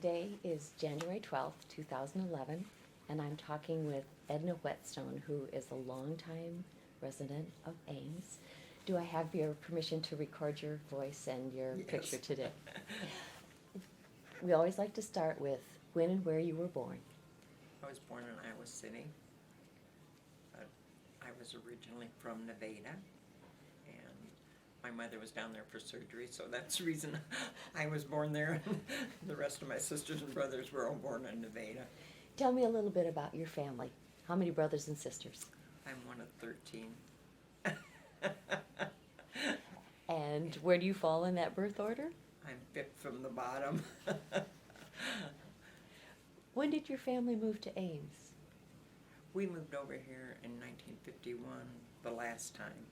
Today is January 12th, 2011, and I'm talking with Edna Whetstone, who is a longtime resident of Ames. Do I have your permission to record your voice and your Yes. picture today? We always like to start with when and where you were born. I was born in Iowa City. I was originally from Nevada, and my mother was down there for surgery, so that's the reason I was born there. The rest of my sisters and brothers were all born in Nevada. Tell me a little bit about your family. How many brothers and sisters? I'm one of 13. And where do you fall in that birth order? I'm fifth from the bottom. When did your family move to Ames? We moved over here in 1951, the last time.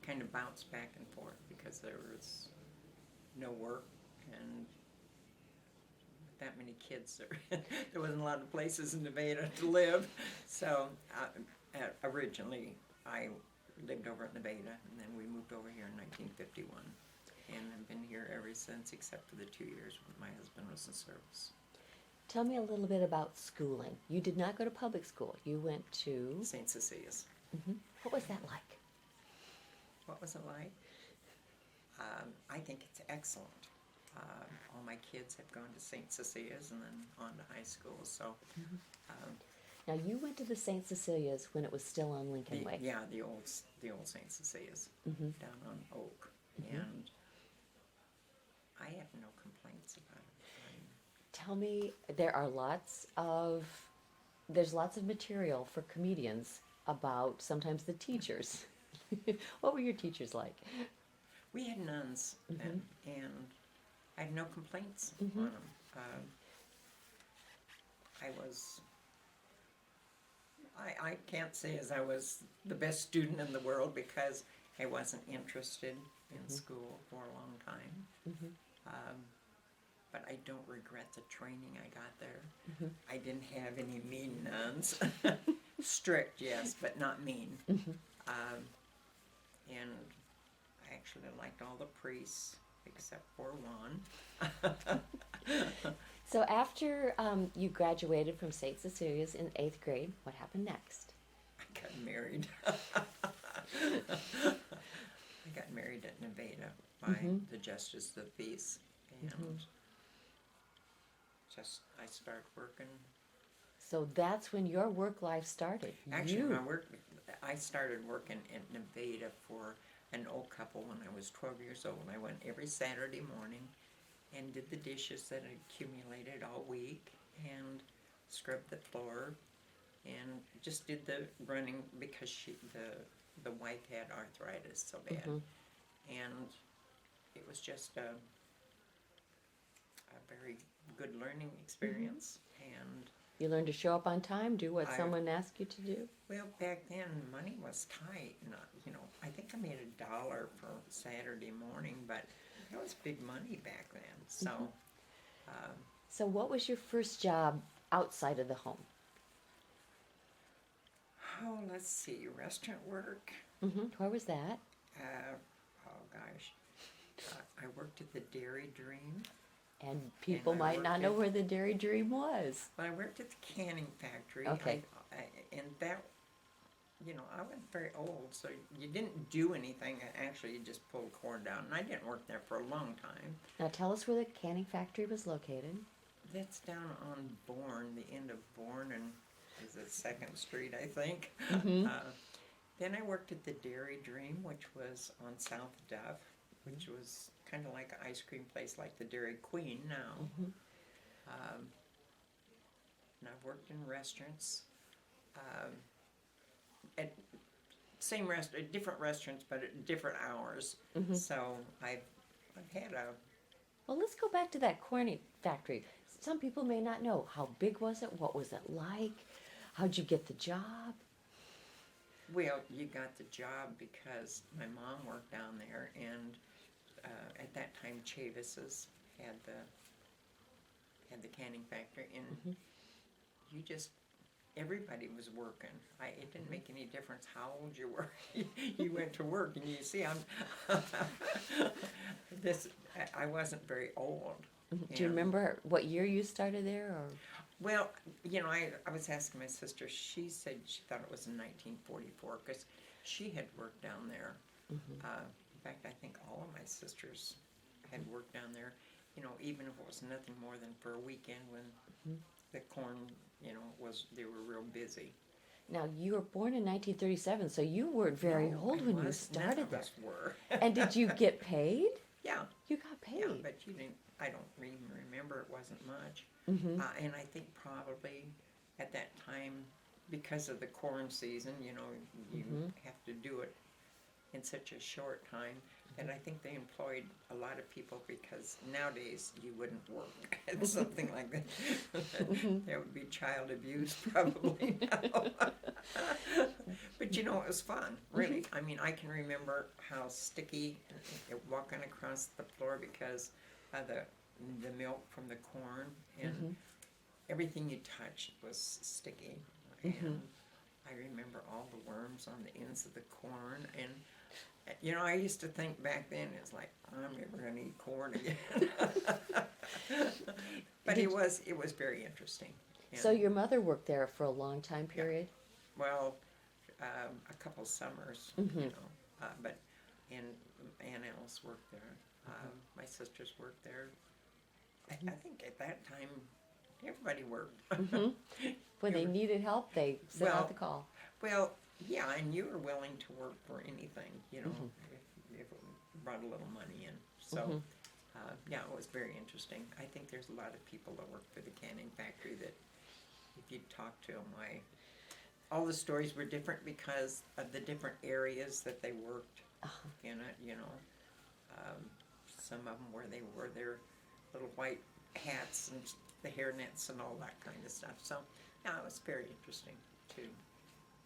Kind of bounced back and forth because there was no work and with that many kids, there wasn't a lot of places in Nevada to live. So originally I lived over in Nevada, and then we moved over here in 1951. And I've been here ever since, except for the 2 years when my husband was in service. Tell me a little bit about schooling. You did not go to public school. You went to... St. Cecilia's. What was that like? What was it like? I think it's excellent. All my kids have gone to St. Cecilia's and then on to high school, so... Now, you went to the St. Cecilia's when it was still on Lincoln Way. Yeah, the old St. Cecilia's down on Oak, and I have no complaints about it. Tell me, there's lots of material for comedians about sometimes the teachers. What were your teachers like? We had nuns then, and I had no complaints on them. I can't say as I was the best student in the world because I wasn't interested in school for a long time. But I don't regret the training I got there. I didn't have any mean nuns. Strict, yes, but not mean. And I actually liked all the priests except for one. So after you graduated from St. Cecilia's in 8th grade, what happened next? I got married. I got married at Nevada by the Justice of the Peace, and I started working. So that's when your work life started. Actually, I started working in Nevada for an old couple when I was 12 years old. I went every Saturday morning and did the dishes that had accumulated all week and scrubbed the floor and just did the running because the wife had arthritis so bad. And it was just a very good learning experience. And you learned to show up on time, do what someone asked you to do? well, back then money was tight. I think I made $1 for Saturday morning, but that was big money back then. So, So what was your first job outside of the home? oh, let's see, restaurant work. Where was that? Oh gosh, I worked at the Dairy Dream. And people And I might not worked know at- where the Dairy Dream was. But I worked at the Canning Factory. Okay. And that, I wasn't very old, so you didn't do anything. Actually, you just pulled corn down. And I didn't work there for a long time. Now tell us where the Canning Factory was located. That's down on Bourne, the end of Bourne, and is it 2nd Street, I think. Then I worked at the Dairy Dream, which was on South Duff, which was kind of like an ice cream place like the Dairy Queen now. And I've worked in restaurants, at different restaurants, but at different hours. So I've had a... Well, let's go back to that Canning Factory. Some people may not know. How big was it? What was it like? How'd you get the job? Well, you got the job because my mom worked down there, and at that time Chavis's had the canning factory, and everybody was working. It didn't make any difference how old you were. You went to work, and you see, I wasn't very old. Do you remember what year you started there, or? Well, you know, I was asking my sister. She said she thought it was in 1944 because she had worked down there. In fact, I think all of my sisters had worked down there. You know, even if it was nothing more than for a weekend when the corn, you know, they were real busy. Now, you were born in 1937, so you weren't very No, old I when you was- started none of there. us were. And did you get paid? Yeah, You got paid. yeah, but you didn't. I don't even remember. It wasn't much. And I think probably at that time, because of the corn season, you know, you have to do it in such a short time. And I think they employed a lot of people because nowadays you wouldn't work at something like that. There would be child abuse probably now. But you know, it was fun, really. I mean, I can remember how sticky walking across the floor because of the milk from the corn and everything you touched was sticky. And I remember all the worms on the ends of the corn. And you know, I used to think back then, it's like, I'm never going to eat corn again. But it was very interesting. And, So your mother worked there for a long time period? well, a couple summers, you know, and Alice worked there. My sisters worked there. I think at that time, everybody worked. When they needed help, they sent out the call. Well, yeah, and you were willing to work for anything, you know, if it brought a little money in. So, yeah, it was very interesting. I think there's a lot of people that work for the canning factory that, if you talk to them, all the stories were different because of the different areas that they worked in it, you know. Some of them where they wore their little white hats and the hairnets and all that kind of stuff. So, yeah, it was very interesting, too.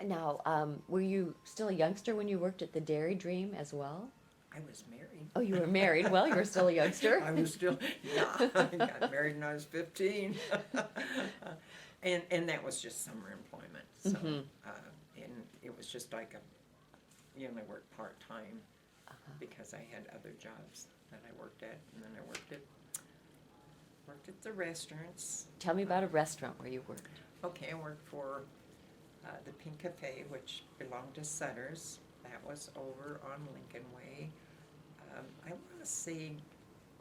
Now, were you still a youngster when you worked at the Dairy Dream as well? I was married. Oh, you were married. Well, you were still a youngster. I was still, yeah, I got married when I was 15. And that was just summer employment. So, and it was just like you know, I worked part-time because I had other jobs that I worked at. And then I worked at the restaurants. Tell me about a restaurant where you worked. Okay, I worked for the Pink Cafe, which belonged to Sutters. That was over on Lincoln Way. I want to say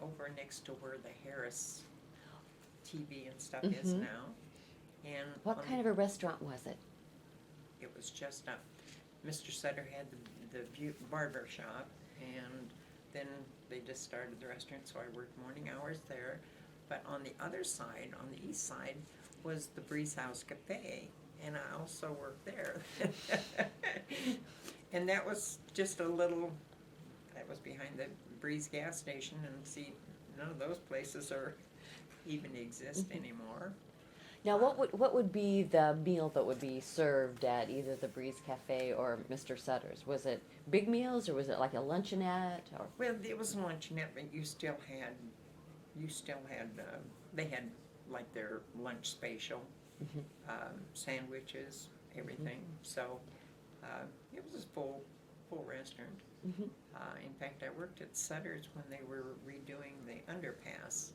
over next to where the Harris TV and stuff is now. And What kind of a restaurant was it? It was just Mr. Sutter had the barber shop, and then they just started the restaurant, so I worked morning hours there. But on the other side, on the east side, was the Breeze House Cafe, and I also worked there. And that was just that was behind the Breeze gas station, and see, none of those places even exist anymore. Now, what would be the meal that would be served at either the Breeze Cafe or Mr. Sutter's? Was it big meals, or was it like a luncheonette? Or? Well, it was a luncheonette, but they had like their lunch special, sandwiches, everything. So it was a full restaurant. In fact, I worked at Sutters when they were redoing the underpass.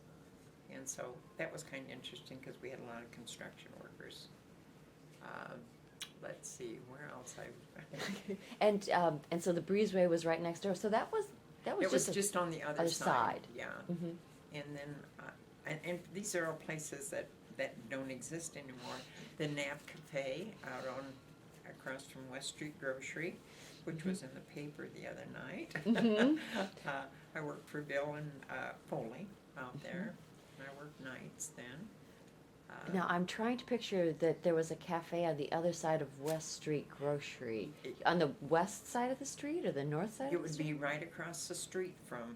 And so that was kind of interesting because we had a lot of construction workers. Let's see, where else And so the Breezeway was right next door. So that was it was just on the other side. Yeah. And then and these are all places that don't exist anymore. The Nap Cafe out across from West Street Grocery, which was in the paper the other night. I worked for Bill and Foley out there. I worked nights then. Now, I'm trying to picture that there was a cafe on the other side of West Street Grocery. On the west side of the street or the north side It of the would street? be right across the street from,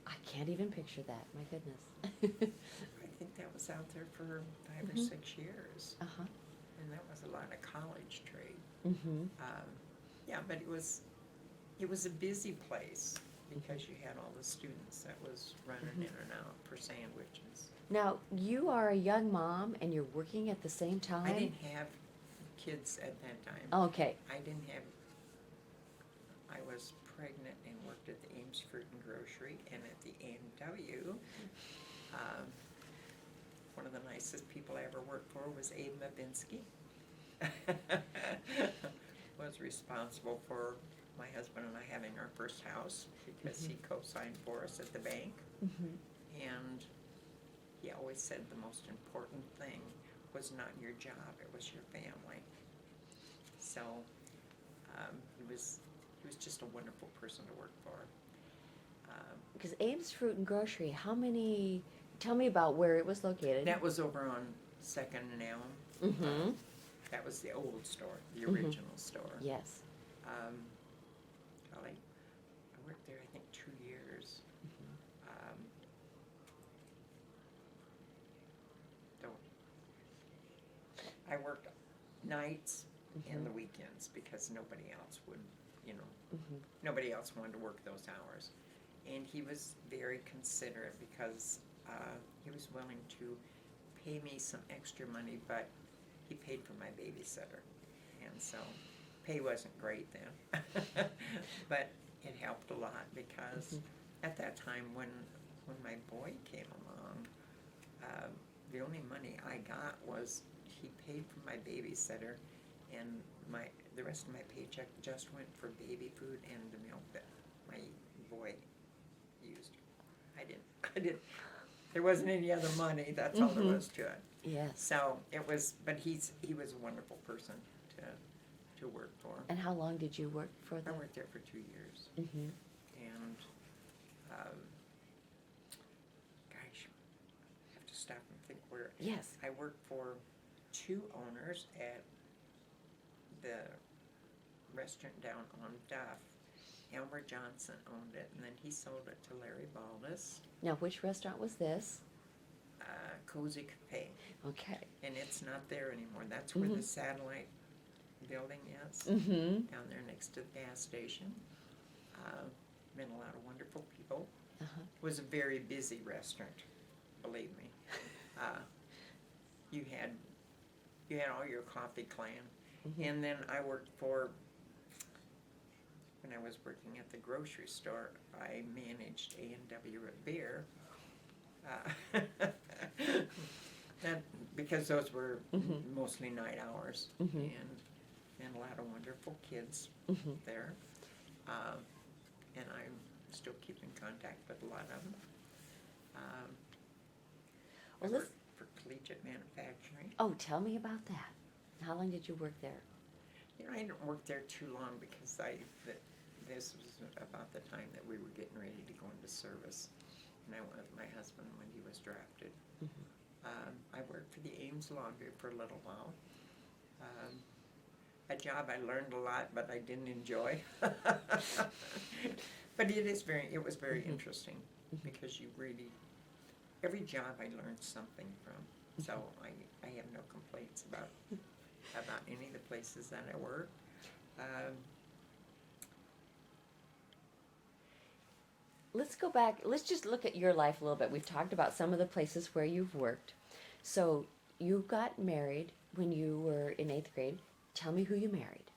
I can't even picture that. My goodness. I think that was out there for 5 or 6 years. And that was a lot of college trade. Yeah, but it was a busy place because you had all the students that was running in and out for sandwiches. Now, you are a young mom and you're working at the same time? I didn't have kids at that time. Oh, okay. I was pregnant and worked at the Ames Fruit and Grocery and at the A&W. One of the nicest people I ever worked for was Edna Whetstone. Was responsible for my husband and I having our first house because he co-signed for us at the bank. And he always said the most important thing was not your job, it was your family. So he was just a wonderful person to work for. Because Ames Fruit and Grocery, tell me about where it was located. That was over on 2nd and Elm. That was the old store, the original store. Yes. Golly, I worked there, I think, 2 years. I worked nights and the weekends because nobody else would, nobody else wanted to work those hours. And he was very considerate because he was willing to pay me some extra money, but he paid for my babysitter. And so pay wasn't great then, but it helped a lot because at that time when my boy came along, the only money I got was he paid for my babysitter, and the rest of my paycheck just went for baby food and the milk that my boy used. I didn't. There wasn't any other money. That's all there was to it. Yes. So it was, but he was a wonderful person to work for. And how long did you work for them? I worked there for 2 years. And gosh, I have to stop and think where. Yes. I worked for 2 owners at the restaurant down on Duff. Elmer Johnson owned it, and then he sold it to Larry Baldus. Now, which restaurant was this? Cozy Cafe. Okay. And it's not there anymore. That's where the satellite building is, down there next to the gas station. Met a lot of wonderful people. It was a very busy restaurant, believe me. You had all your coffee clan. And then I worked when I was working at the grocery store, I managed A&W Beer. Because those were mostly night hours, and a lot of wonderful kids there. And I still keep in contact with a lot of them. I worked for Collegiate Manufacturing. Oh, tell me about that. How long did you work there? I didn't work there too long because this was about the time that we were getting ready to go into service. And I went with my husband when he was drafted. I worked for the Ames Laundry for a little while. A job I learned a lot, but I didn't enjoy. But it was very interesting because every job I learned something from. So I have no complaints about any of the places that I work. Let's go back. Let's just look at your life a little bit. We've talked about some of the places where you've worked. So you got married when you were in 8th grade. Tell me who you married.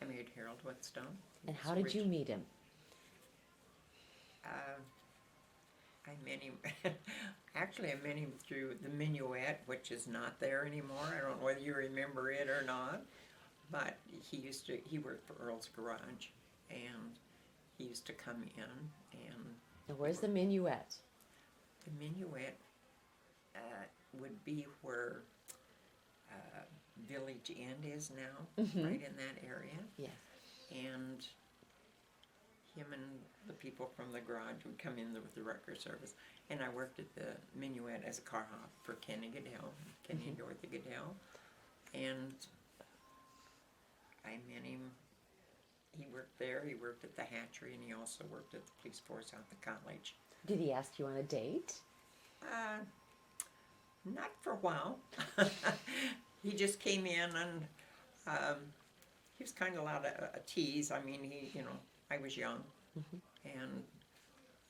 I married Harold Whetstone. And how did you meet him? I met him, actually I met him through the Minuet, which is not there anymore. I don't know whether you remember it or not, but he worked for Earl's Garage, and he used to come in and... Now where's the Minuet? The Minuet would be where Village End is now, right in that area. Yes. And him and the people from the garage would come in with the record service. And I worked at the Minuet as a car hop for Kenny and Dorothy Goodell. And I met him. He worked there, he worked at the hatchery, and he also worked at the police force out at the college. Did he ask you on a date? Not for a while. He just came in and he was kind of allowed a tease. I mean, I was young, and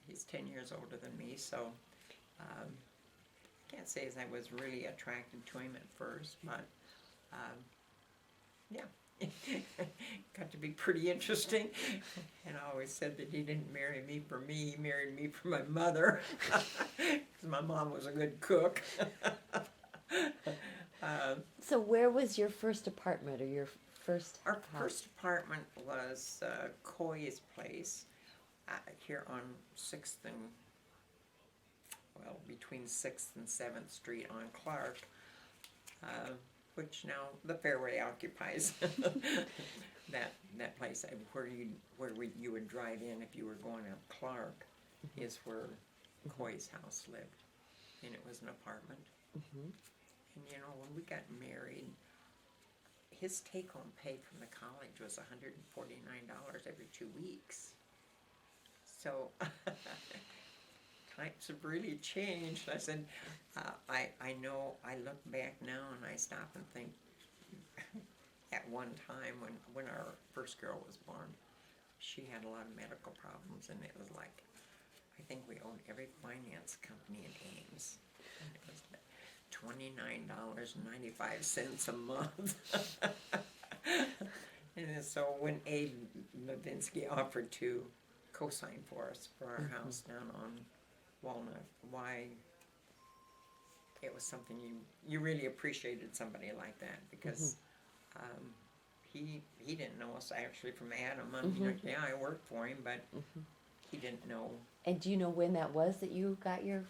he's 10 years older than me, so I can't say as I was really attracted to him at first, but yeah, got to be pretty interesting. And I always said that he didn't marry me for me, he married me for my mother. Because my mom was a good cook. So where was your first apartment or your first Our house? first apartment was Coy's place here on 6th and, well, between 6th and 7th Street on Clark, which now the Fairway occupies. that place where you would drive in if you were going up Clark is where Coy's house lived, and it was an apartment. Mm-hmm. And you know, when we got married, his take-home pay from the college was $149 every 2 weeks. So times have really changed. I said, I know, I look back now and I stop and think, at one time when our first girl was born, she had a lot of medical problems, and it was like, I think we owed every finance company in Ames. And it was $29.95 a month. And so when Abe Levinsky offered to co-sign for us for our house down on Walnut, why, it was something you really appreciated somebody like that, because he didn't know us actually from Adam. I mean, yeah, I worked for him, but he didn't know. And do you know when that was that you got your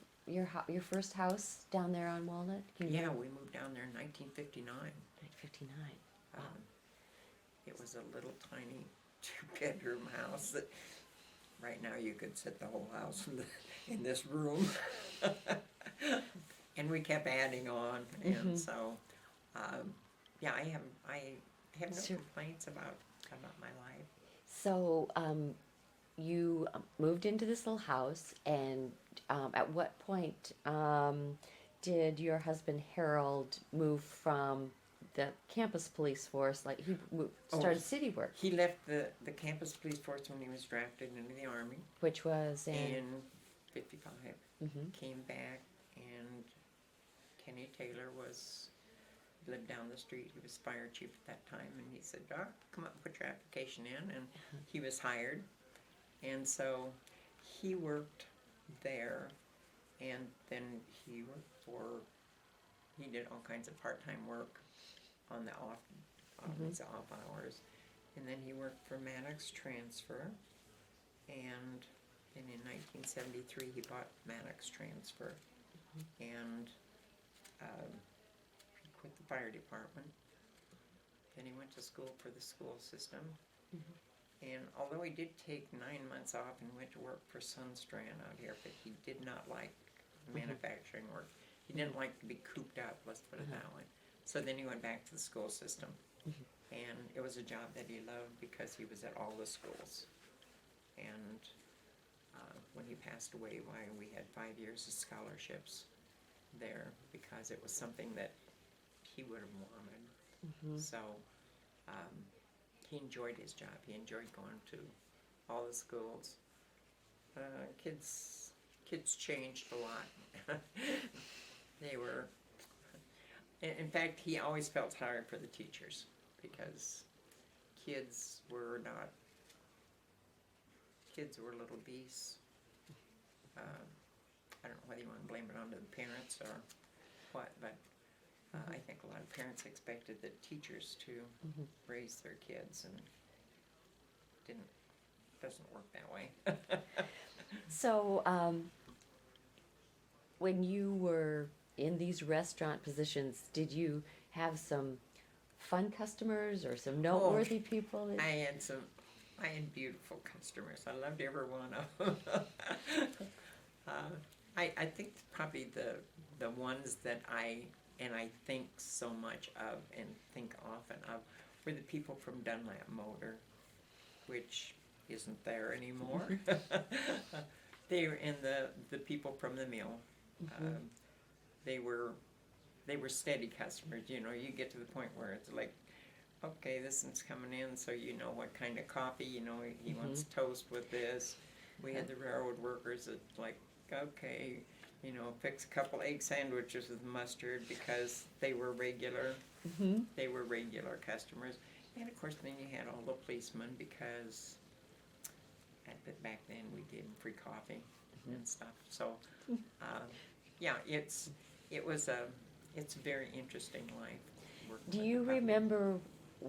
first house down there on Walnut? Yeah, we moved down there in 1959. 1959. Wow. It was a little tiny 2-bedroom house that right now you could sit the whole house in this room. And we kept adding on, and so yeah, I have no complaints about my life. So you moved into this little house, and at what point did your husband Harold move from the campus police force? Like he started city work. He left the campus police force when he was drafted into the Army. Which was in 55. Came back, and Kenny Taylor lived down the street. He was fire chief at that time, and he said, "Doc, come up and put your application in," and he was hired. And so he worked there, and then he did all kinds of part-time work on the his off hours. And then he worked for Maddox Transfer, and then in 1973 he bought Maddox Transfer, and he quit the fire department. Then he went to school for the school system. And although he did take 9 months off and went to work for Sunstrand out here, but he did not like manufacturing work. He didn't like to be cooped up, let's put it that way. So then he went back to the school system. And it was a job that he loved because he was at all the schools. And when he passed away, we had 5 years of scholarships there because it was something that he would have wanted. So he enjoyed his job. He enjoyed going to all the schools. Kids changed a lot. They were, in fact, he always felt sorry for the teachers because kids were little beasts. I don't know whether you want to blame it on the parents or what, but I think a lot of parents expected the teachers to raise their kids, and doesn't work that way. So when you were in these restaurant positions, did you have some fun customers or some noteworthy people? I had beautiful customers. I loved every one of them. I think probably the ones that I think so much of and think often of were the people from Dunlap Motor, which isn't there anymore. They were in the people from the mill. They were steady customers. You know, you get to the point where it's like, okay, this one's coming in, so you know what kind of coffee. You know, he wants toast with this. We had the railroad workers that like, okay, you know, fix a couple egg sandwiches with mustard because they were regular. They were regular customers. And of course, then you had all the policemen because back then we gave them free coffee and stuff. So, yeah, it's a very interesting life. working Do with you the public. remember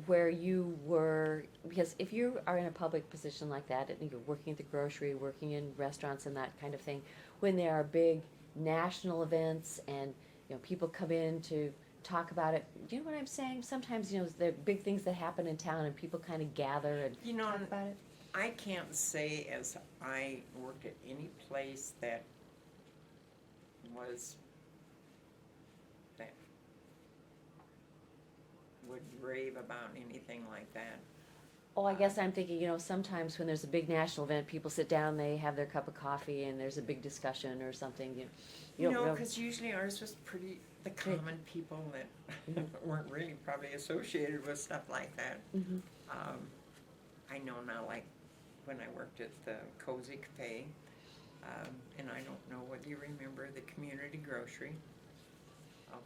where you were, because if you are in a public position like that, and you're working at the grocery, working in restaurants and that kind of thing, when there are big national events and, you know, people come in to talk about it, do you know what I'm saying? Sometimes, you know, there are big things that happen in town and people kind of gather and You know, talk about it. I can't say as I worked at any place that would rave about anything like that. Oh, I guess I'm thinking, you know, sometimes when there's a big national event, people sit down, they have their cup of coffee, and there's a big discussion or something. You don't No, know. because usually ours was the common people that weren't really probably associated with stuff like that. Mm-hmm. I know now, like when I worked at the Cozy Cafe, and I don't know whether you remember the community grocery.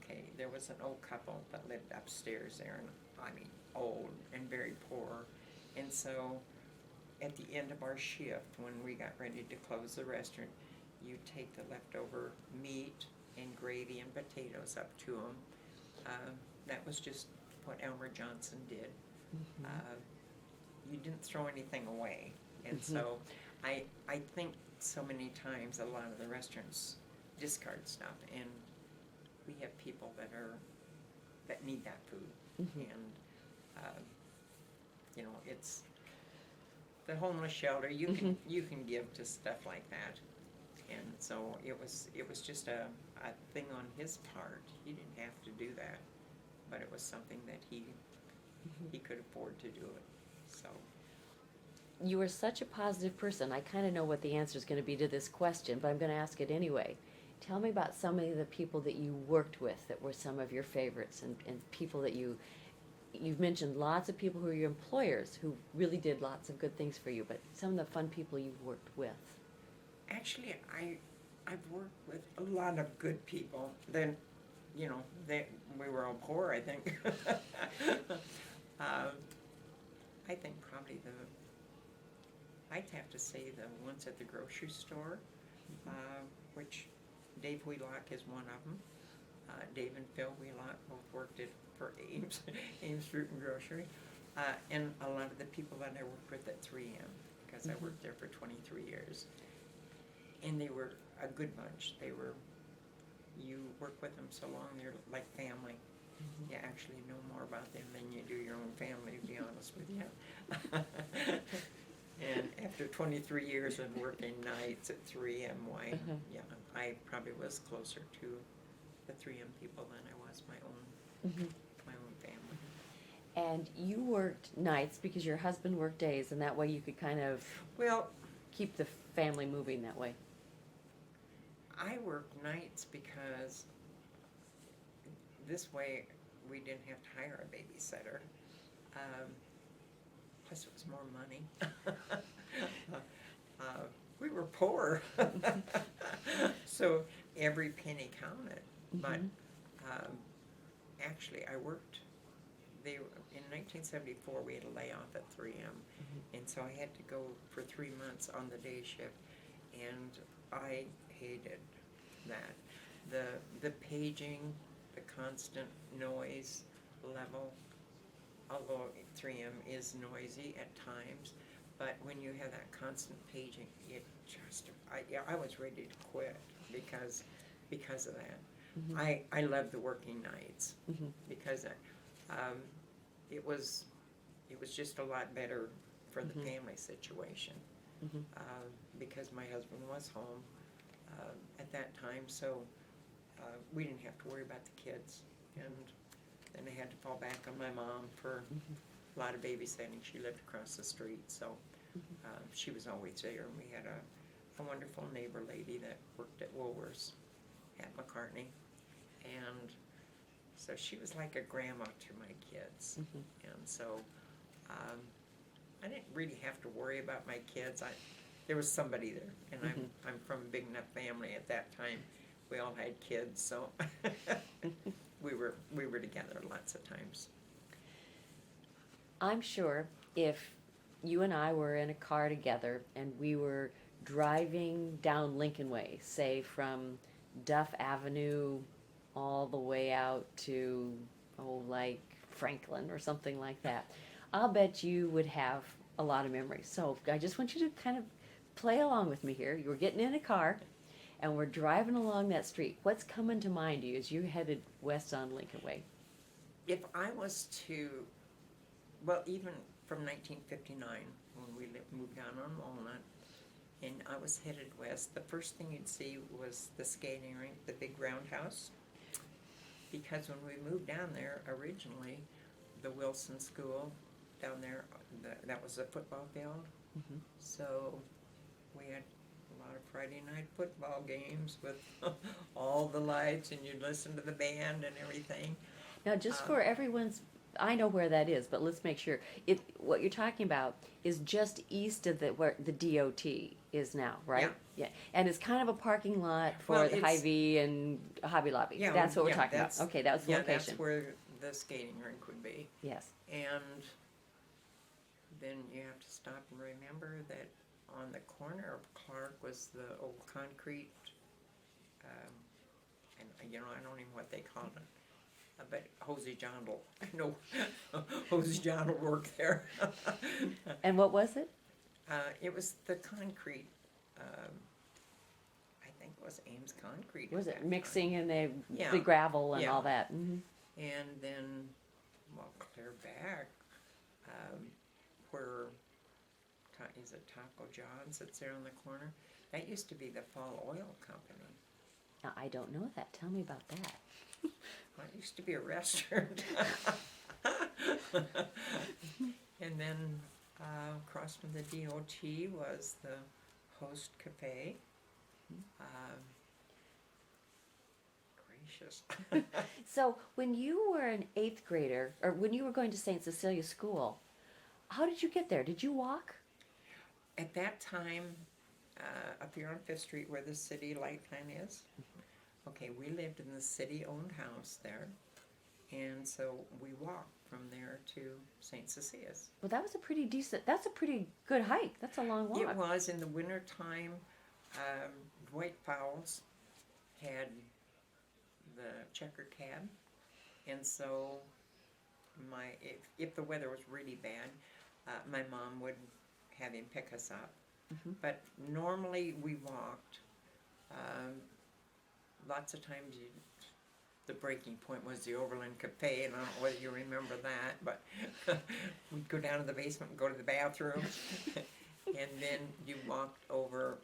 Okay, there was an old couple that lived upstairs there, and I mean, old and very poor. And so, at the end of our shift, when we got ready to close the restaurant, you take the leftover meat and gravy and potatoes up to them. That was just what Elmer Johnson did. Mm-hmm. You didn't throw anything away. And Mm-hmm. so, I think so many times a lot of the restaurants discard stuff, and we have people that need that food. Mm-hmm. And you know, it's the homeless shelter. You can give to stuff like that, and so it was just a thing on his part. He didn't have to do that, but it was something that he could afford to do it. So You are such a positive person. I kind of know what the answer is going to be to this question, but I'm going to ask it anyway. Tell me about some of the people that you worked with that were some of your favorites, and people that you've mentioned lots of people who are your employers who really did lots of good things for you, but some of the fun people you've worked with. actually, I've worked with a lot of good people. Then, you know, we were all poor, I think. I think probably I'd have to say the ones at the grocery store, which Dave Wheelock is one of them. Dave and Phil Wheelock both worked for Ames, Ames Fruit and Grocery. And a lot of the people that I worked with at 3M, because I worked there for 23 years. And they were a good bunch. You work with them so long, they're like family. You actually know more about them than you do your own family, to be honest with you. And after 23 years of working nights at 3M, yeah, I probably was closer to the 3M people than I was my own family. And you worked nights because your husband worked days, and that way you could kind of Well, keep the family moving that way. I worked nights because this way we didn't have to hire a babysitter. Plus it was more money. We were poor. So every penny counted. But actually I worked, in 1974 we had a layoff at 3M. And so I had to go for 3 months on the day shift. And I hated that. The paging, the constant noise level, although 3M is noisy at times, but when you have that constant paging, I was ready to quit because of that. I love the working nights because it was just a lot better for the family situation because my husband was home at that time, so we didn't have to worry about the kids, and then I had to fall back on my mom for a lot of babysitting. She lived across the street, so she was always there, and we had a wonderful neighbor lady that worked at Woolworths at McCartney, and so she was like a grandma to my kids, and so I didn't really have to worry about my kids. There was somebody there, and I'm from a big enough family at that time. We all had kids, so we were together lots of times. I'm sure if you and I were in a car together and we were driving down Lincoln Way, say from Duff Avenue all the way out to, oh, like Franklin or something like that, I'll bet you would have a lot of memories. So I just want you to kind of play along with me here. You're getting in a car and we're driving along that street. What's coming to mind to you as you're headed west on Lincoln Way? If I was to, well, even from 1959, when we moved down on Walnut, and I was headed west, the first thing you'd see was the skating rink, the big roundhouse. Because when we moved down there originally, the Wilson School down there, that was a football field. Mm-hmm. So we had a lot of Friday night football games with all the lights, and you'd listen to the band and everything. Now, just for everyone's, I know where that is, but let's make sure. What you're talking about is just east of where the DOT is now, right? Yeah. And it's kind of a parking lot for Well, the it's- Hy-Vee and Hobby Lobby. Yeah, That's what we're yeah, talking about. that's- Okay, that was the Yeah, location. that's where the skating rink would be. Yes. And then you have to stop and remember that on the corner of Clark was the old concrete, and I don't even know what they called it. But Hosey John will, Hosey John will work there. And what was it? It was the concrete, I think it was Ames Concrete. Was at it that mixing time. in the Yeah. gravel and Yeah. all that? Mm-hmm. And then, well, clear back, where, is it Taco John's that's there on the corner? That used to be the Fall Oil Company. Now, I don't know that. Tell me about that. Well, it used to be a restaurant. And then across from the DOT was the Host Cafe. Gracious. So, when you were an 8th grader, or when you were going to St. Cecilia School, how did you get there? Did you walk? At that time, up here on Fifth Street where the city light plant is, okay, we lived in the city-owned house there, and so we walked from there to St. Cecilia's. Well, that was a pretty decent, that's a pretty good hike. That's a long walk. It was in the wintertime. Dwight Fowles had the checker cab, and so if the weather was really bad, my mom would have him pick us up. Mm-hmm. But normally we walked. Lots of times the breaking point was the Overland Cafe, and I don't know whether you remember that, but we'd go down to the basement and go to the bathroom, and then you walked over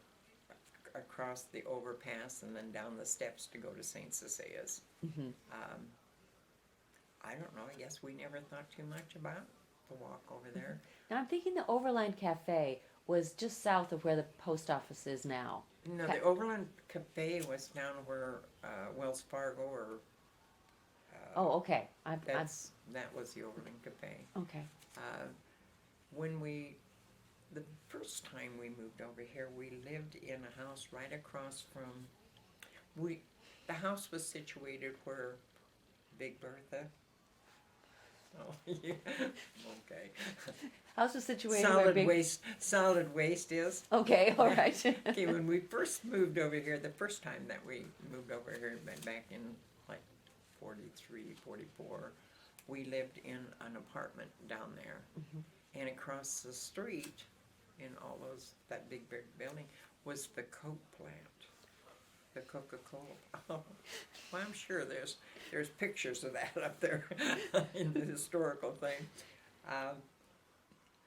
across the overpass and then down the steps to go to St. Cecilia's. Mm-hmm. I don't know, I guess we never thought too much about the walk over there. Now, I'm thinking the Overland Cafe was just south of where the post office is now. No, the Overland Cafe was down where Wells Fargo or... Oh, okay. that was the Overland Cafe. Okay. The first time we moved over here, we lived in a house right across from... The house was situated where Big Bertha... Oh, yeah. Okay. House was situated where Solid waste is. Okay, all right. Okay, when we first moved over here, the first time that we moved over here, back in like 43, 44, we lived in an apartment down there. Mm-hmm. And across the street, in that big building, was the Coke plant. The Coca-Cola. Oh, well, I'm sure there's pictures of that up there in the historical thing.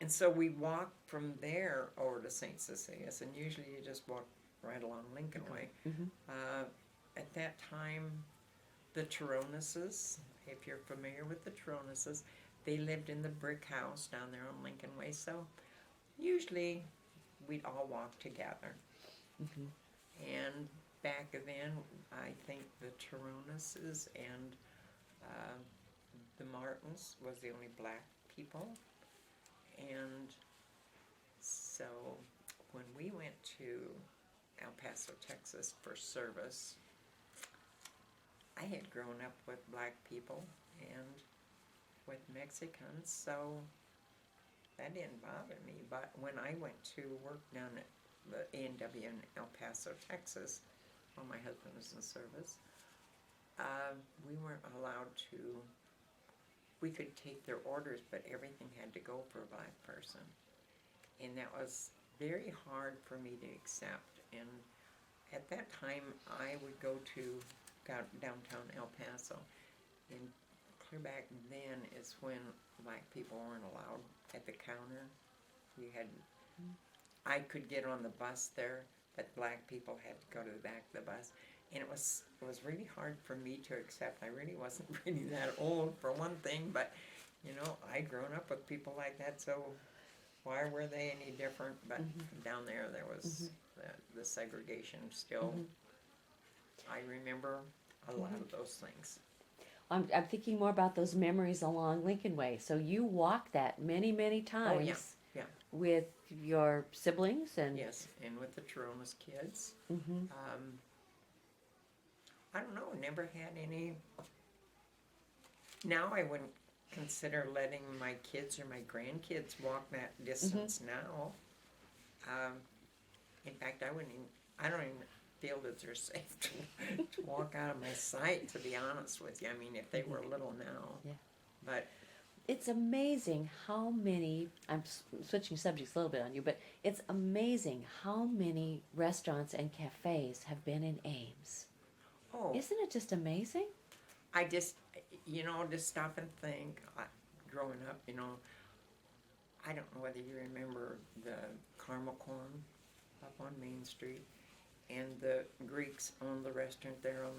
And so we walked from there over to St. Cecilia's, and usually you just walk right along Lincoln Way. Mm-hmm. At that time, the Teronises, if you're familiar with the Teronises, they lived in the brick house down there on Lincoln Way, so usually we'd all walk together. Mm-hmm. And back then, I think the Teronises and the Martins was the only black people. And so when we went to El Paso, Texas for service, I had grown up with black people and with Mexicans, so that didn't bother me. But when I went to work down at the A&W in El Paso, Texas, while my husband was in service, we weren't allowed to, we could take their orders, but everything had to go for a black person. And that was very hard for me to accept. And at that time, I would go to downtown El Paso. And clear back then is when black people weren't allowed at the counter. You had, I could get on the bus there, but black people had to go to the back of the bus. And it was really hard for me to accept. I really wasn't really that old, for one thing, but, you know, I'd grown up with people like that, so why were they any different? But down there was the segregation still. I remember a lot of those things. I'm thinking more about those memories along Lincoln Way. So you walked that many, many times. Oh, yeah. With your siblings and. Yes, and with the Chiromas kids. I don't know, never had any. Now I wouldn't consider letting my kids or my grandkids walk that distance now. In fact, I don't even feel that they're safe to walk out of my sight, to be honest with you. I mean, if they were little now. Yeah. But it's amazing how many, I'm switching subjects a little bit on you, but it's amazing how many restaurants and cafes have been in Ames. oh, Isn't it just amazing? I just, you know, just stop and think. Growing up, you know, I don't know whether you remember the Caramel Corn up on Main Street, and the Greeks owned the restaurant there on,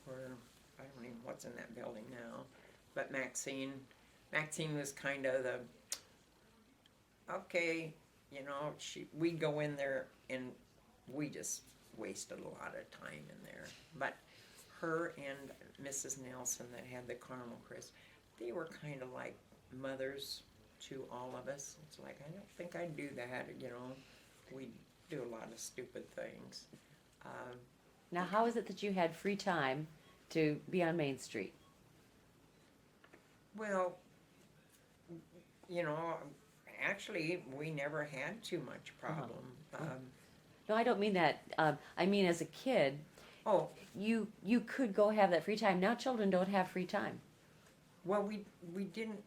where, I don't even know what's in that building now, but Maxine was kind of the, okay, you know, we'd go in there and we just wasted a lot of time in there. But her and Mrs. Nelson that had the Caramel Crisp, they were kind of like mothers to all of us. It's like, I don't think I'd do that, you know. We do a lot of stupid things. Now, how is it that you had free time to be on Main Street? Well, you know, actually, we never had too much problem. No, I don't mean that. I mean, as a kid, Oh, you could go have that free time. Now children don't have free time. well, we didn't,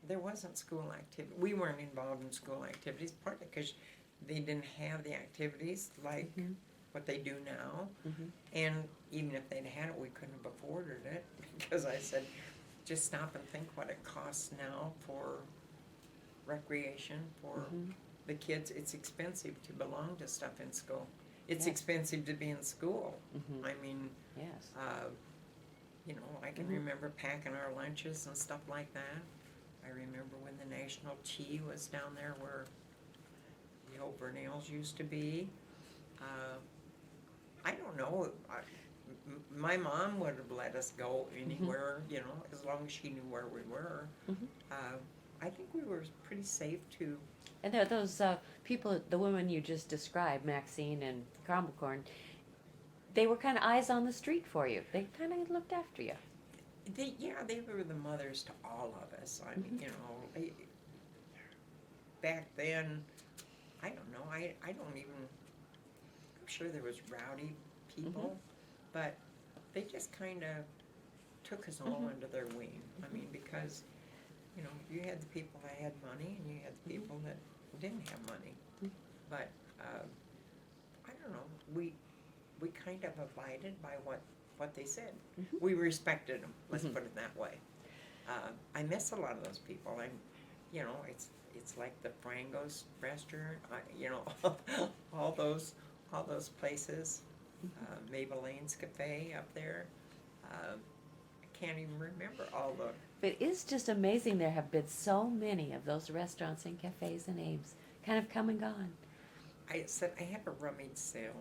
there wasn't school activity. We weren't involved in school activities, partly because they didn't have the activities like what they do now. And even if they'd had it, we couldn't have afforded it, because I said, just stop and think what it costs now for recreation for the kids. It's expensive to belong to stuff in school. It's expensive to be in school. I mean, Yes. you know, I can remember packing our lunches and stuff like that. I remember when the National Tea was down there where the old Vernales used to be. I don't know. My mom would have let us go anywhere, you know, as long as she knew where we were. I think we were pretty safe to. And there are those people, the women you just described, Maxine and Caramel Corn, they were kind of eyes on the street for you. They kind of looked after you. They were the mothers to all of us. I mean, you know, back then, I don't know. I don't even. I'm sure there was rowdy people, but they just kind of took us all under their wing. I mean, because, you know, you had the people that had money, and you had the people that didn't have money. But I don't know. We kind of abided by what they said. We respected them. Let's put it that way. I miss a lot of those people. You know, it's like the Frango's restaurant. You know, all those places. Maybelline's Cafe up there. I can't even remember all the. But it's just amazing there have been so many of those restaurants and cafes in Ames, kind of come and gone. I had a rummage sale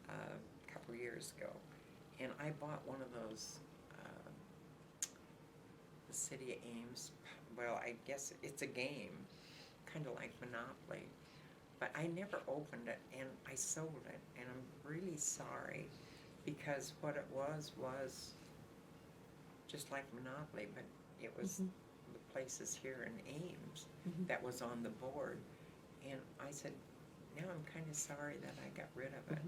a couple years ago, and I bought one of those, the City of Ames, well, I guess it's a game, kind of like Monopoly, but I never opened it, and I sold it, and I'm really sorry, because what it was just like Monopoly, but it was, the places here in Ames that was on the board. And I said, now I'm kind of sorry that I got rid of it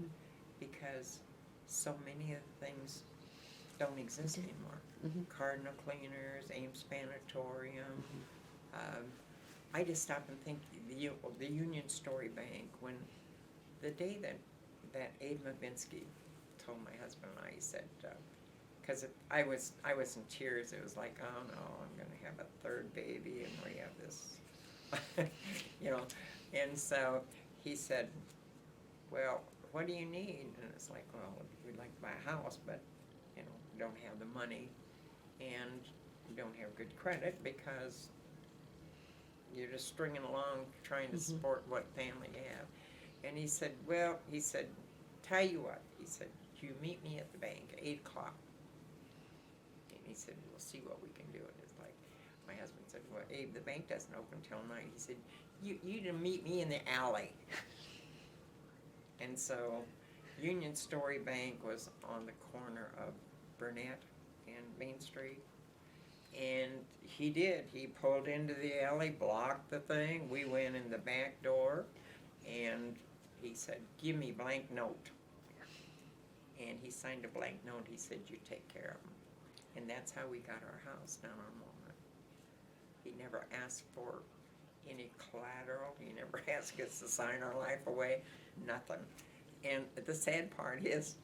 because so many of the things don't exist anymore. Cardinal Cleaners, Ames Sanatorium. I just stop and think the Union Story Bank, when the day that Abe Mavinsky told my husband and I, he said, because I was in tears. It was like, oh no, I'm going to have a third baby, and we have this, you know. And so he said, well, what do you need? And it's like, well, we'd like to buy a house, but, you know, we don't have the money, and we don't have good credit because you're just stringing along trying to support what family you have. And he said, well, tell you what, he said, you meet me at the bank at 8 o'clock. And he said, we'll see what we can do. And it's like, my husband said, well, Abe, the bank doesn't open till 9. He said, you didn't meet me in the alley. And so Union Story Bank was on the corner of Burnett and Main Street. And he did. He pulled into the alley, blocked the thing. We went in the back door, and he said, give me blank note. And he signed a blank note. He said, you take care of them. And that's how we got our house down on Walnut. He never asked for any collateral. He never asked us to sign our life away. Nothing. And the sad part is,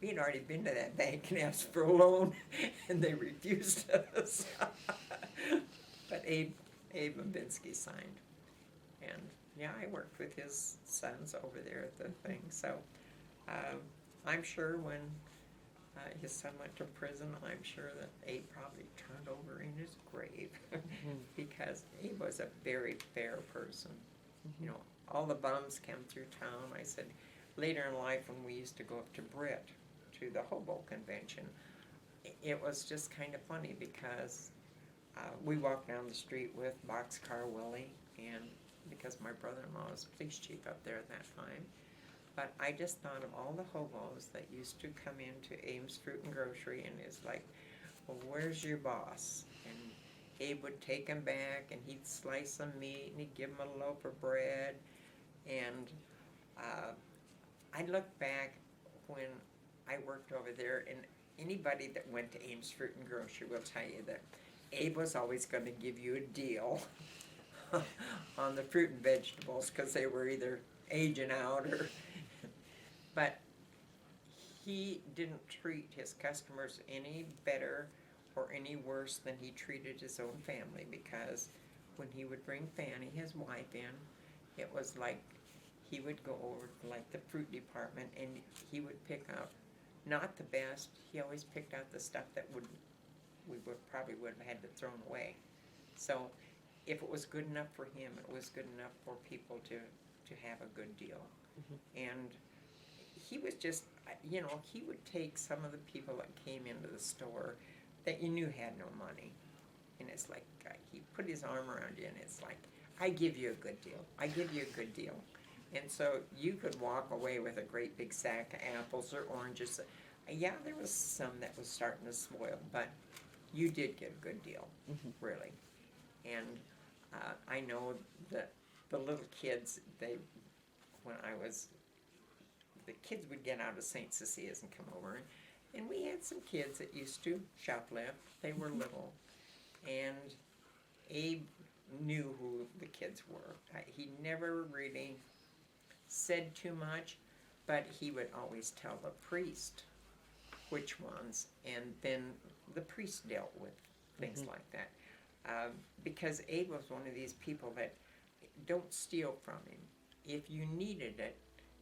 we had already been to that bank and asked for a loan, and they refused us. But Abe Mavinsky signed. And yeah, I worked with his sons over there at the thing. So I'm sure when his son went to prison, I'm sure that Abe probably turned over in his grave because Abe was a very fair person. You know, all the bums came through town. I said, later in life when we used to go up to Britt, to the hobo convention, it was just kind of funny because we walked down the street with Boxcar Willie, and because my brother-in-law was police chief up there at that time. But I just thought of all the hobos that used to come into Ames Fruit and Grocery, and it's like, well, where's your boss? And Abe would take him back, and he'd slice some meat, and he'd give him a loaf of bread. And I look back when I worked over there, and anybody that went to Ames Fruit and Grocery will tell you that Abe was always going to give you a deal on the fruit and vegetables because they were either aging out or... But he didn't treat his customers any better or any worse than he treated his own family, because when he would bring Fanny, his wife, in, it was like he would go over to like the fruit department and he would pick out not the best. He always picked out the stuff that we would probably would have had to throw away. So if it was good enough for him, it was good enough for people to have a good deal. And he was just, you know, he would take some of the people that came into the store that you knew had no money, and it's like he put his arm around you, and it's like, I give you a good deal. I give you a good deal. And so you could walk away with a great big sack of apples or oranges. Yeah, there was some that was starting to spoil, but you did get a good deal, really. And I know that the little kids, when the kids would get out of St. Cecilia's and come over, and we had some kids that used to shoplift. They were little, and Abe knew who the kids were. He never really said too much, but he would always tell the priest which ones, and then the priest dealt with things like that. Because Abe was one of these people that don't steal from him. If you needed it,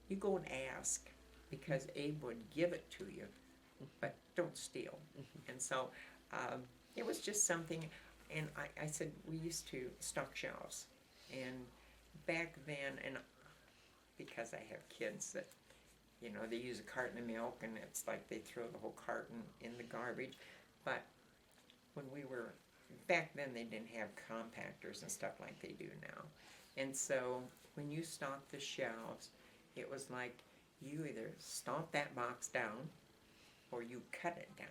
you go and ask, because Abe would give it to you, but don't steal. And so it was just something, and I said we used to stock shelves, and back then, and because I have kids that, you know, they use a carton of milk, and it's like they throw the whole carton in the garbage, but when we were, back then they didn't have compactors and stuff like they do now. And so when you stocked the shelves, it was like you either stomp that box down or you cut it down.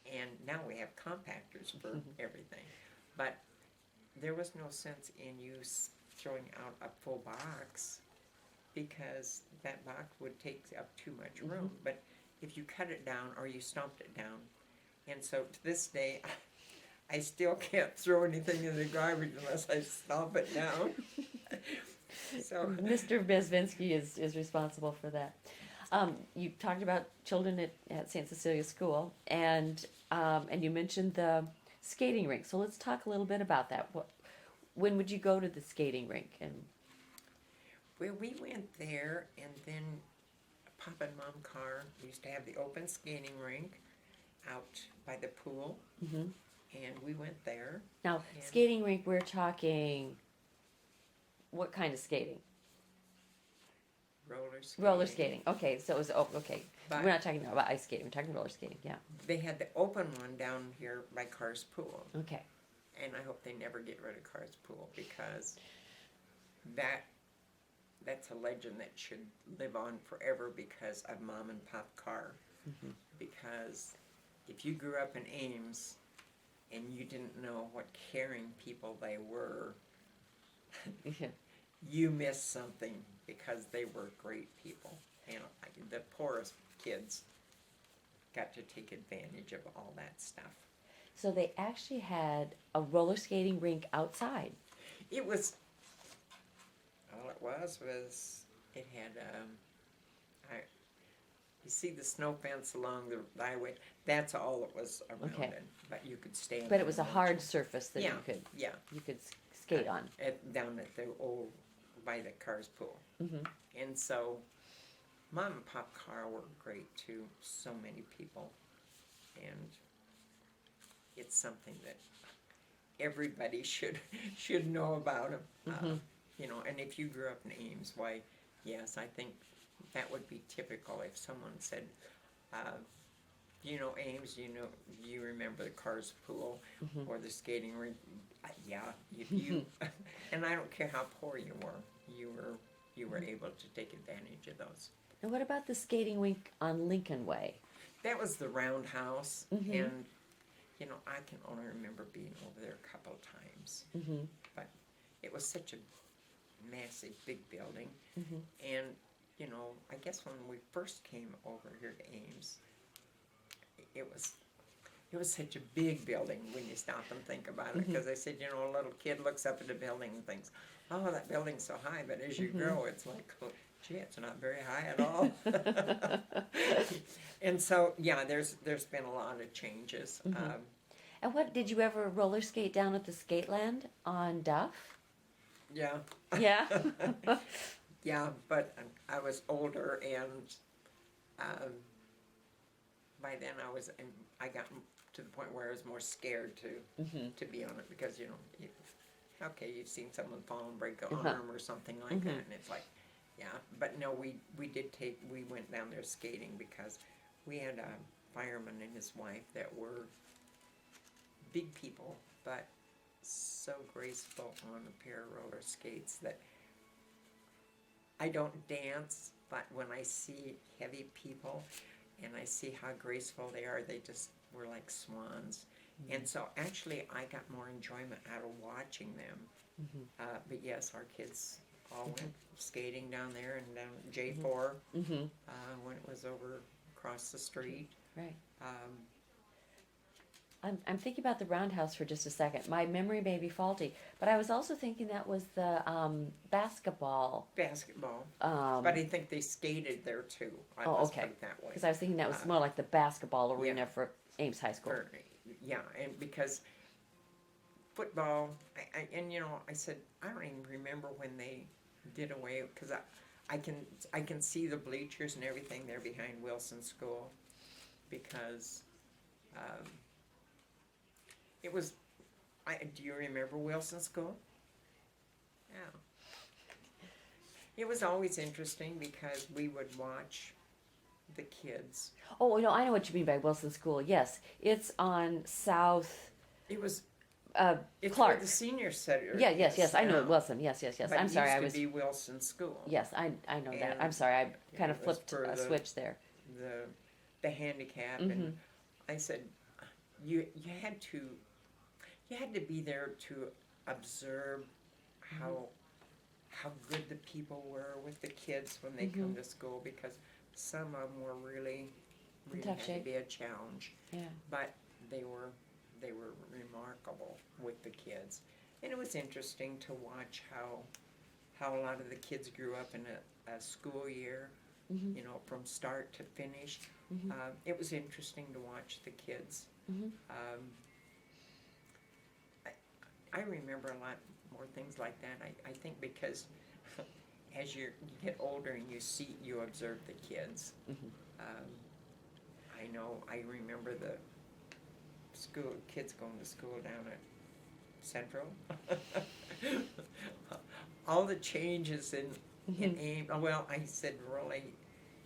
And now we have compactors for everything. But there was no sense in you throwing out a full box because that box would take up too much room. But if you cut it down or you stomped it down, and so to this day, I still can't throw anything in the garbage unless I stomp it down. So Mr. Bezvinsky is responsible for that. You talked about children at St. Cecilia School, and you mentioned the skating rink. So let's talk a little bit about that. When would you go to the skating rink? And well, we went there, and then Pop and Mom Carr used to have the open skating rink out by the pool, and we went there. Now, skating rink, we're talking what kind of skating? Roller skating. Roller skating. Okay, so it was okay. But we're not talking about ice skating. We're talking roller skating. Yeah. they had the open one down here by Carr's Pool, Okay. and I hope they never get rid of Carr's Pool because that's a legend that should live on forever because of Mom and Pop Carr. Because if you grew up in Ames and you didn't know what caring people they were, you missed something because they were great people. You know, the poorest kids got to take advantage of all that stuff. So they actually had a roller skating rink outside. It was, all it was it had, you see the snow fence along the highway, that's all it was around Okay. it, but you could stand. But there it was a and hard watch surface that Yeah, you yeah. could skate on. Down at the old, by the Carr's Pool. Mm-hmm. And so, Mom and Pop Carr were great too, so many people. And it's something that everybody should know about them. You know, and if you grew up in Ames, why, yes, I think that would be typical if someone said, you know Ames, you remember the Carr's Pool or the skating rink. Yeah, you and I don't care how poor you were able to take advantage of those. And what about the skating rink on Lincoln Way? That was the Roundhouse, and you know I can only remember being over there a couple of times, but it was such a massive, big building, and you know I guess when we first came over here to Ames, it was such a big building when you stop and think about it, because I said, you know, a little kid looks up at the building and thinks, oh, that building's so high, but as you grow, it's like, oh, gee, it's not very high at all. And so, yeah, there's been a lot of changes. And what, did you ever roller skate down at the Skateland on Duff? Yeah. Yeah. Yeah, but I was older, and by then I got to the point where I was more scared to be on it, because you know, you've seen someone fall and break an arm or something like that, and it's like, yeah. But no, we went down there skating because we had a fireman and his wife that were big people, but so graceful on a pair of roller skates that I don't dance, but when I see heavy people and I see how graceful they are, they just were like swans. And so actually I got more enjoyment out of watching them. But yes, our kids all went skating down there and down J4 when it was over across the street. Right. I'm thinking about the Roundhouse for just a second. My memory may be faulty, but I was also thinking that was the basketball. Basketball. But I think they skated there too. Let's put it that way. Because I was thinking that was more like the basketball arena for Ames High School. Yeah, and because football, and you know, I said, I don't even remember when they did away, because I can see the bleachers and everything there behind Wilson School, because it was, do you remember Wilson School? Yeah. It was always interesting because we would watch the kids. Oh, no, I know what you mean by Wilson School. Yes, it's on South. It was. It's Clark. where the senior center. Yes. I know Wilson. Yes. But I'm sorry, it used to be Wilson School. Yes, I know that. And I'm sorry, I kind of it was flipped for a switch there. The handicap, and I said, you you had to be there to observe how good the people were with the kids when they come to school, because some of them were really tough had shape. to be a challenge. Yeah. But they were remarkable with the kids, and it was interesting to watch how a lot of the kids grew up in a school year, you know, from start to finish. It was interesting to watch the kids. I remember a lot more things like that. I think because as you get older and you observe the kids. I remember the kids going to school down at Central. All the changes in Ames. Well, I said really,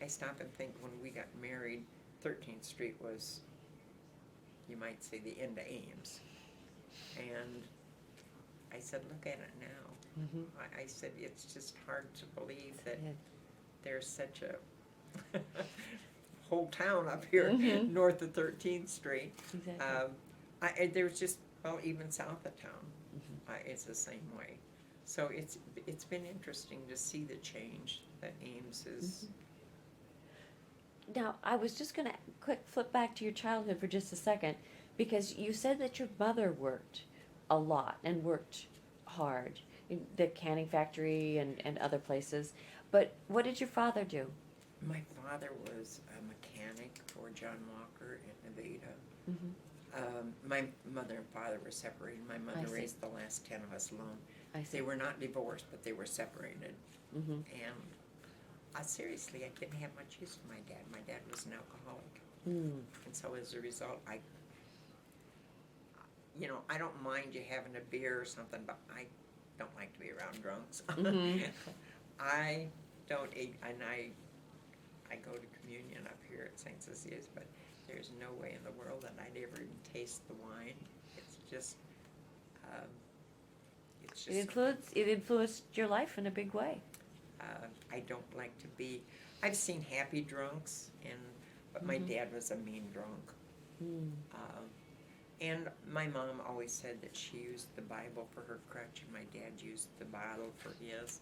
I stop and think when we got married, 13th Street was, you might say, the end of Ames. And I said, look at it now. I said, it's just hard to believe that there's such a whole town up here north of 13th Street. Exactly. There's just, well, even south of town, it's the same way. So it's been interesting to see the change that Ames is. Now, I was just going to quick flip back to your childhood for just a second, because you said that your mother worked a lot and worked hard in the canning factory and other places. But what did your father do? My father was a mechanic for John Walker at Nevada. My mother and father were separated. My mother raised the last 10 of us alone. They were not divorced, but they were separated. And seriously, I didn't have much use for my dad. My dad was an alcoholic. And so as a result, I don't mind you having a beer or something, but I don't like to be around drunks. I don't eat, and I go to communion up here at St. Cecilia's, but there's no way in the world that I'd ever even taste the wine. It's just It influenced your life in a big way. I don't like to be. I've seen happy drunks, but my dad was a mean drunk. And my mom always said that she used the Bible for her crutch, and my dad used the Bible for his.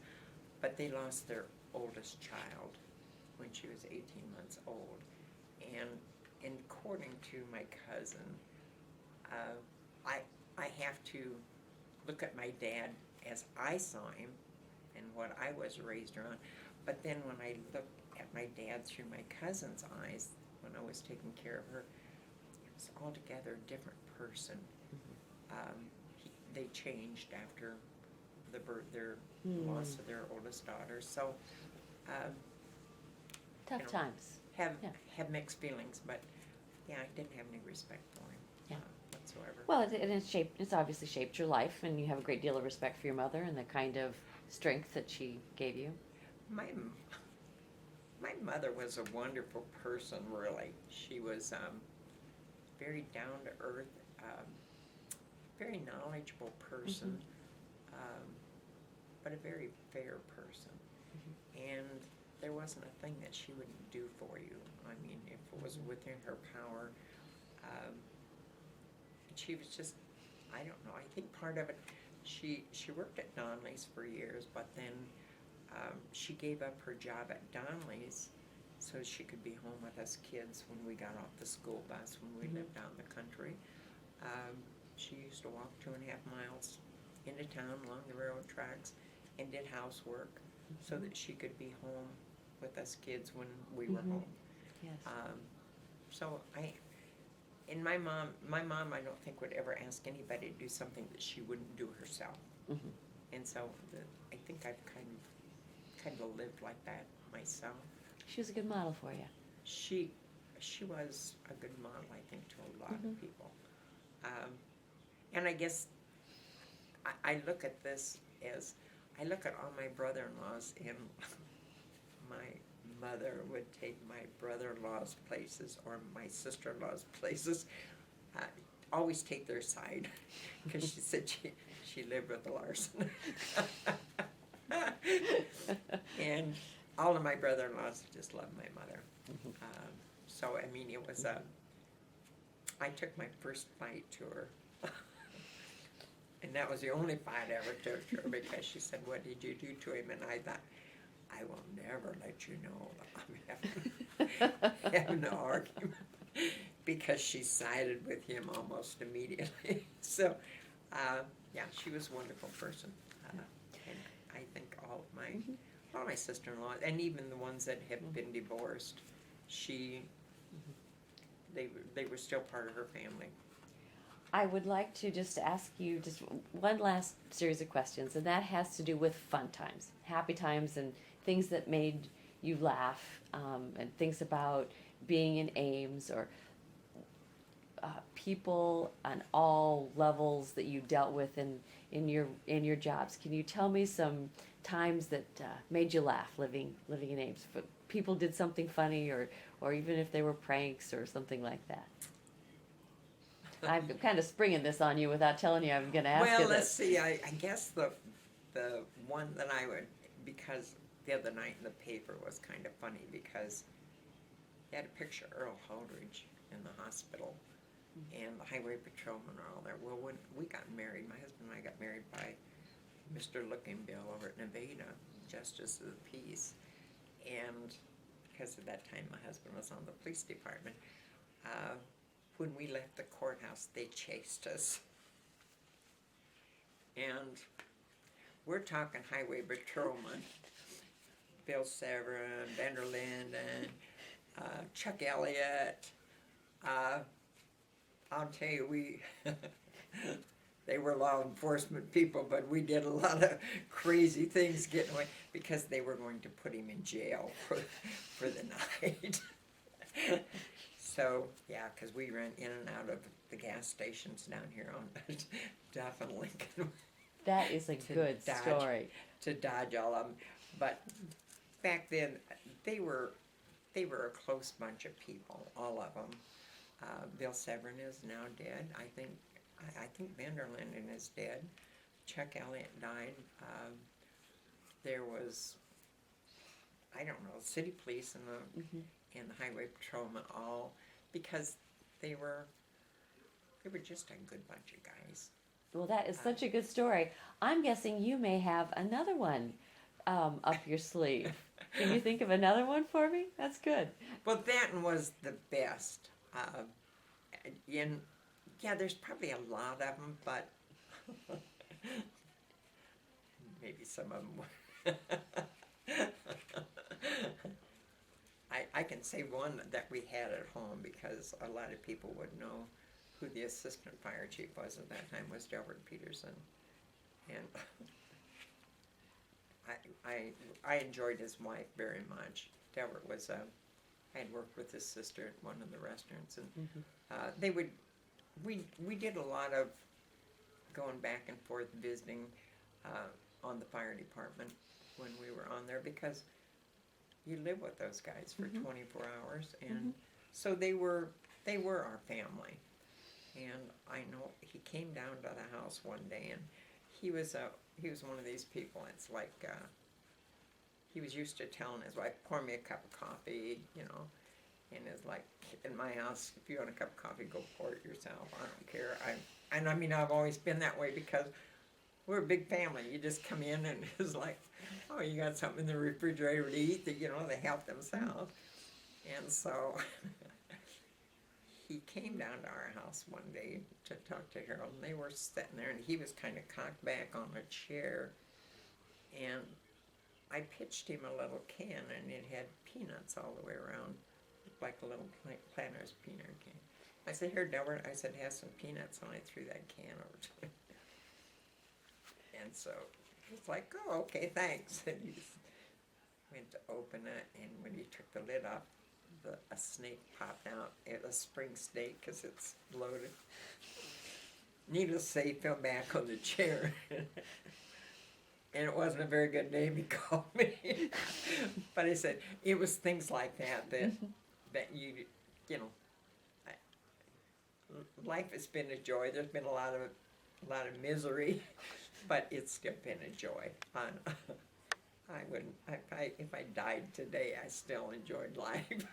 But they lost their oldest child when she was 18 months old. And according to my cousin, I have to look at my dad as I saw him and what I was raised around. But then when I look at my dad through my cousin's eyes, when I was taking care of her, it was altogether a different person. They changed after their loss of their oldest daughter. So Tough times. Have mixed feelings, but yeah, I didn't have any respect for him whatsoever. Well, it's obviously shaped your life, and you have a great deal of respect for your mother and the kind of strength that she gave you. My mother was a wonderful person, really. She was very down to earth, very knowledgeable person, but a very fair person. And there wasn't a thing that she wouldn't do for you. I mean, if it was within her power. She was just, I don't know, I think part of it, she worked at Donnelly's for years, but then she gave up her job at Donnelly's so she could be home with us kids when we got off the school bus when we lived out in the country. She used to walk 2.5 miles into town along the railroad tracks and did housework so that she could be home with us kids when we were home. Yes. And my mom, I don't think would ever ask anybody to do something that she wouldn't do herself. And so I think I've kind of lived like that myself. She was a good model for you. She was a good model, I think, to a lot of people. And I guess I look at this as, I look at all my brother-in-laws, and my mother would take my brother-in-law's places or my sister-in-law's places, always take their side, because she said she lived with the Larson. And all of my brother-in-laws just loved my mother. So, I mean, it was I took my first fight to her. And that was the only fight I ever took to her because she said, "What did you do to him?" And I thought, I will never let you know that I'm having an argument because she sided with him almost immediately. So, yeah, she was a wonderful person. And I think all of my sister-in-law, and even the ones that have been divorced, they were still part of her family. I would like to just ask you just one last series of questions, and that has to do with fun times, happy times, and things that made you laugh, and things about being in Ames, or people on all levels that you dealt with in your jobs. Can you tell me some times that made you laugh living in Ames? If people did something funny, or even if they were pranks or something like that. I'm kind of springing this on you without telling you I'm going to ask you Well, this. let's see. I guess the one that I would, because the other night in the paper was kind of funny because they had a picture of Earl Holdridge in the hospital, and the highway patrolmen are all there. Well, when we got married, my husband and I got married by Mr. Looking Bill over at Nevada, Justice of the Peace, and because at that time my husband was on the police department. When we left the courthouse, they chased us. And we're talking highway patrolmen, Bill Severin, Vander Linden, Chuck Elliott. I'll tell you, they were law enforcement people, but we did a lot of crazy things getting away because they were going to put him in jail for the night. So, yeah, because we ran in and out of the gas stations down here on Duff and Lincoln. That is a good story. To dodge all of them. But back then, they were a close bunch of people, all of them. Bill Severin is now dead. I think Vander Linden is dead. Chuck Elliott died. There was, I don't know, city police and the highway patrolmen, all because they were just a good bunch of guys. Well, that is such a good story. I'm guessing you may have another one up your sleeve. Can you think of another one for me? That's good. Well, that one was the best. Yeah, there's probably a lot of them, but maybe some of them were. I can say one that we had at home because a lot of people would know who the assistant fire chief was at that time was Delbert Peterson. And I enjoyed his wife very much. Delbert was I had worked with his sister at one of the restaurants, and we did a lot of going back and forth visiting on the fire department when we were on there because you live with those guys for 24 hours, and so they were our family. And I know he came down to the house one day, and he was one of these people. It's like he was used to telling his wife, "Pour me a cup of coffee," you know. And it's like in my house, if you want a cup of coffee, go pour it yourself. I don't care. I mean, I've always been that way because we're a big family. You just come in and it's like, oh, you got something in the refrigerator to eat that, you know, they help themselves. And so he came down to our house one day to talk to Harold, and they were sitting there, and he was kind of cocked back on a chair, and I pitched him a little can, and it had peanuts all the way around, like a little Planters peanut can. I said, "Here, Delbert," I said, "have some peanuts," and I threw that can over to him. And so it's like, "Oh, okay, thanks." And he went to open it, and when he took the lid off, a snake popped out. It was a spring snake because it's loaded. Needless to say, he fell back on the chair. And it wasn't a very good name he called me. But I said, it was things like that you know, life has been a joy. There's been a lot of misery, but it's still been a joy. I wouldn't, if I died today, I still enjoyed life.